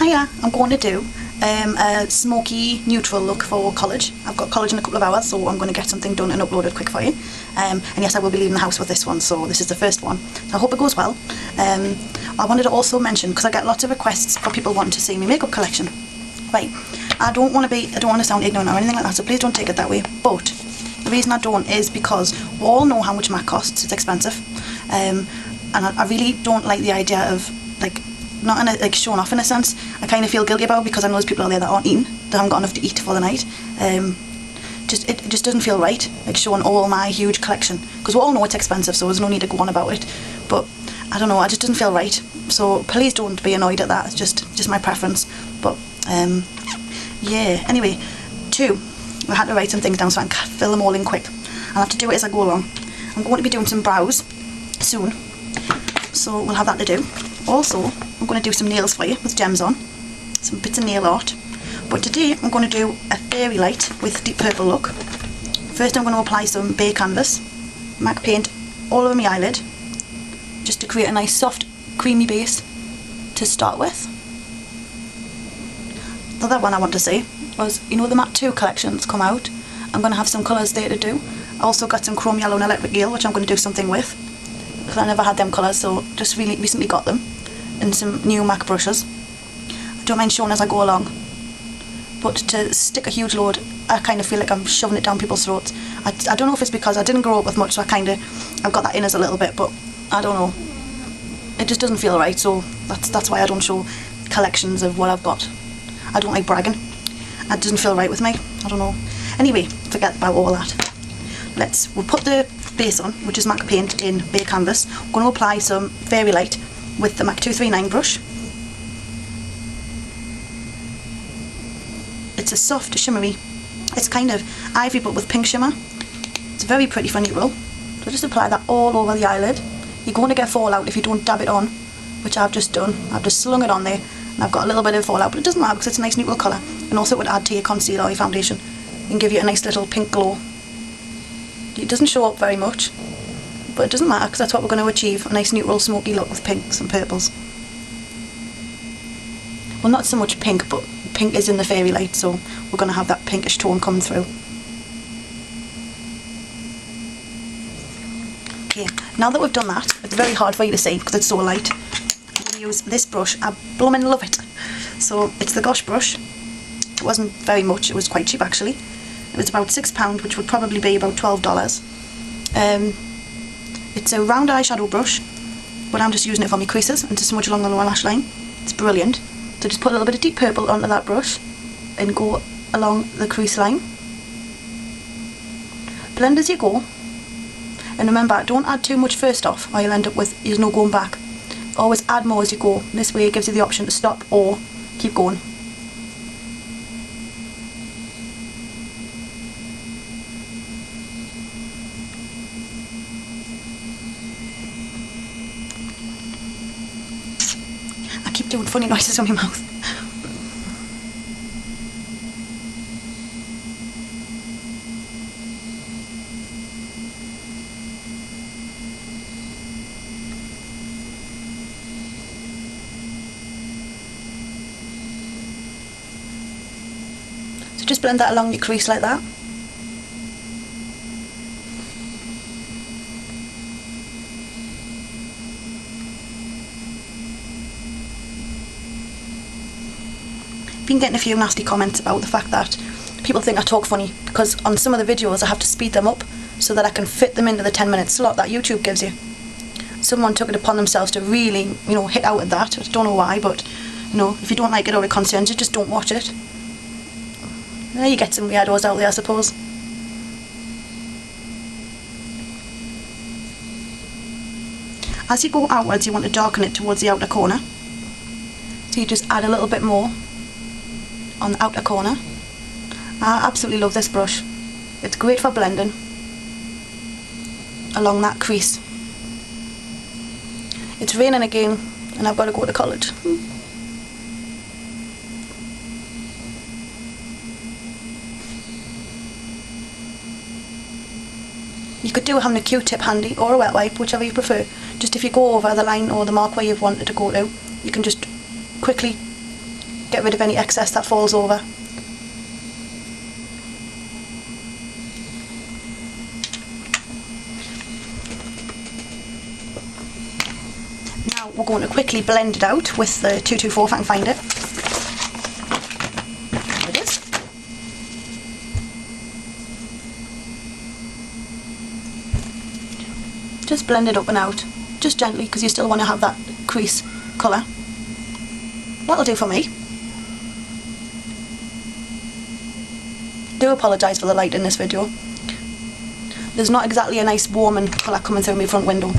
Hiya, I'm going to do a smoky neutral look for college. I've got college in a couple of hours, so I'm going to get something done and uploaded quick for you. And yes, I will be leaving the house with this one, so this is the first one. So I hope it goes well. I wanted to also mention, because I get lots of requests for people wanting to see my makeup collection. Right, I don't want to sound ignorant or anything like that, so please don't take it that way. But the reason I don't is because we all know how much MAC costs. It's expensive. And I really don't like the idea of, like, not in a, like, showing off in a sense. I kind of feel guilty about it because I know there's people out there that aren't eating, that haven't got enough to eat for the night. It just doesn't feel right, like, showing all my huge collection, because we all know it's expensive, so there's no need to go on about it. But I don't know, it just doesn't feel right. So please don't be annoyed at that. It's just my preference. But yeah. Anyway, I had to write some things down so I can fill them all in quick. I'll have to do it as I go along. I'm going to be doing some brows soon, so we'll have that to do. Also, I'm going to do some nails for you with gems on, some bits of nail art. But today I'm going to do a fairylite with deep purple look. First I'm going to apply some Bay Canvas, MAC paint all over my eyelid, just to create a nice soft creamy base to start with. The other one I want to say was, you know, the Matte 2 collections come out. I'm going to have some colours there to do. I also got some chrome yellow and electric eel, which I'm going to do something with, because I never had them colours, so just really recently got them. And some new MAC brushes. I don't mind showing as I go along, but to stick a huge load, I kind of feel like I'm shoving it down people's throats. I don't know if it's because I didn't grow up with much, so I've got that in as a little bit, but I don't know. It just doesn't feel right, so that's why I don't show collections of what I've got. I don't like bragging. It doesn't feel right with me. I don't know. Anyway, forget about all that. We'll put the base on, which is MAC paint in Bay Canvas. I'm going to apply some fairylite with the MAC 239 brush. It's a soft shimmery, it's kind of ivory but with pink shimmer. It's very pretty for neutral. So just apply that all over the eyelid. You're going to get fallout if you don't dab it on, which I've just done. I've just slung it on there and I've got a little bit of fallout, but it doesn't matter because it's a nice neutral colour, and also it would add to your concealer or your foundation and give you a nice little pink glow. It doesn't show up very much, but it doesn't matter because that's what we're going to achieve, a nice neutral smoky look with pinks and purples. Well, not so much pink, but pink is in the fairylite, so we're going to have that pinkish tone come through. Okay, now that we've done that, it's very hard for you to see because it's so light. I'm going to use this brush. I blooming love it. So it's the Gosh brush. It wasn't very much, it was quite cheap actually. It was about £6, which would probably be about $12. It's a round eyeshadow brush, but I'm just using it for my creases and to smudge along the lower lash line. It's brilliant. So just put a little bit of deep purple onto that brush and go along the crease line. Blend as you go. And remember, don't add too much first off or you'll end up with, there's no going back. Always add more as you go. This way it gives you the option to stop or keep going. I keep doing funny noises on my mouth. So just blend that along your crease like that. Been getting a few nasty comments about the fact that people think I talk funny because on some of the videos I have to speed them up so that I can fit them into the 10-minute slot that YouTube gives you. Someone took it upon themselves to really, you know, hit out at that. I don't know why, but you know, if you don't like it or it concerns you, just don't watch it. There you get some weirdos out there, I suppose. As you go outwards, you want to darken it towards the outer corner. So you just add a little bit more on the outer corner. I absolutely love this brush. It's great for blending along that crease. It's raining again and I've got to go to college. You could do having a Q-tip handy or a wet wipe, whichever you prefer. Just if you go over the line or the mark where you've wanted to go to, you can just quickly get rid of any excess that falls over. Now we're going to quickly blend it out with the 224 if I can find it. There it is. Just blend it up and out, just gently, because you still want to have that crease colour. That'll do for me. Do apologise for the light in this video. There's not exactly a nice warming colour coming through my front window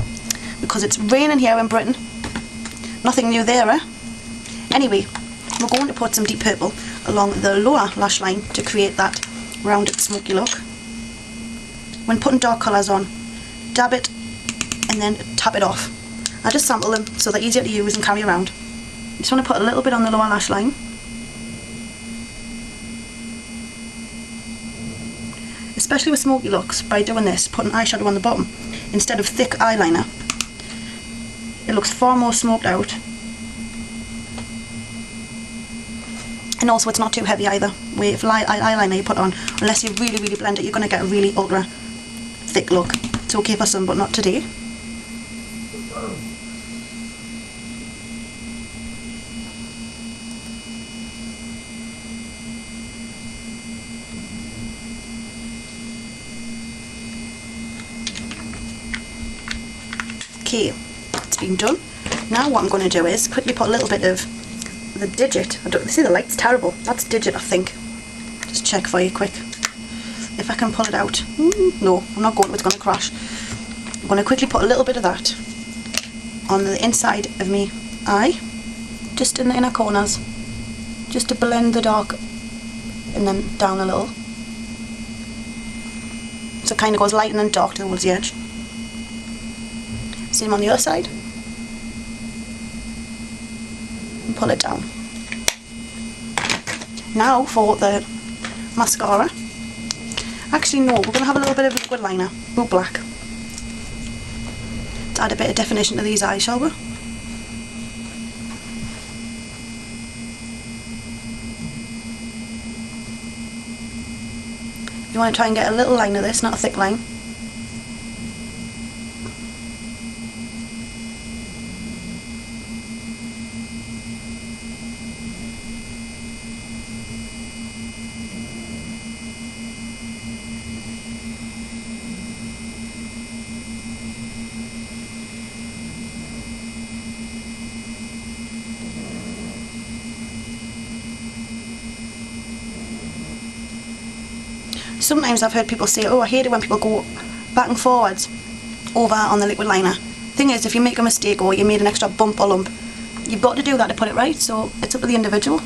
because it's raining here in Britain. Nothing new there, eh? Anyway, we're going to put some deep purple along the lower lash line to create that rounded smoky look. When putting dark colours on, dab it and then tap it off. I just sample them so they're easier to use and carry around. You just want to put a little bit on the lower lash line. Especially with smoky looks, by doing this, putting eyeshadow on the bottom instead of thick eyeliner, it looks far more smoked out. And also it's not too heavy either. With eyeliner you put on, unless you really blend it, you're going to get a really ultra thick look. It's okay for some, but not today. Okay, it's been done. Now what I'm going to do is quickly put a little bit of the digit. I don't see, the light's terrible. That's digit, I think. Just check for you quick. If I can pull it out. No, I'm not going to, it's going to crash. I'm going to quickly put a little bit of that on the inside of me eye, just in the inner corners, just to blend the dark and then down a little. So it kind of goes light and then dark towards the edge. Same on the other side. And pull it down. Now for the mascara. Actually no, we're going to have a little bit of liquid liner, blue black. To add a bit of definition to these eyes, shall we? You want to try and get a little line of this, not a thick line. Sometimes I've heard people say, oh, I hate it when people go back and forwards over on the liquid liner. Thing is, if you make a mistake or you made an extra bump or lump, you've got to do that to put it right, so it's up to the individual.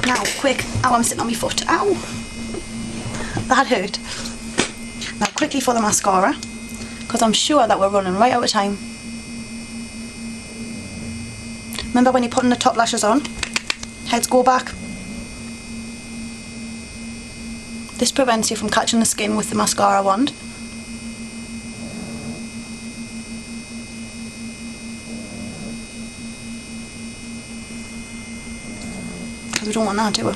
Now, quick. Ow, I'm sitting on my foot. Ow! That hurt. Now, quickly for the mascara, because I'm sure that we're running right out of time. Remember when you're putting the top lashes on, heads go back. This prevents you from catching the skin with the mascara wand. We don't want that, do we?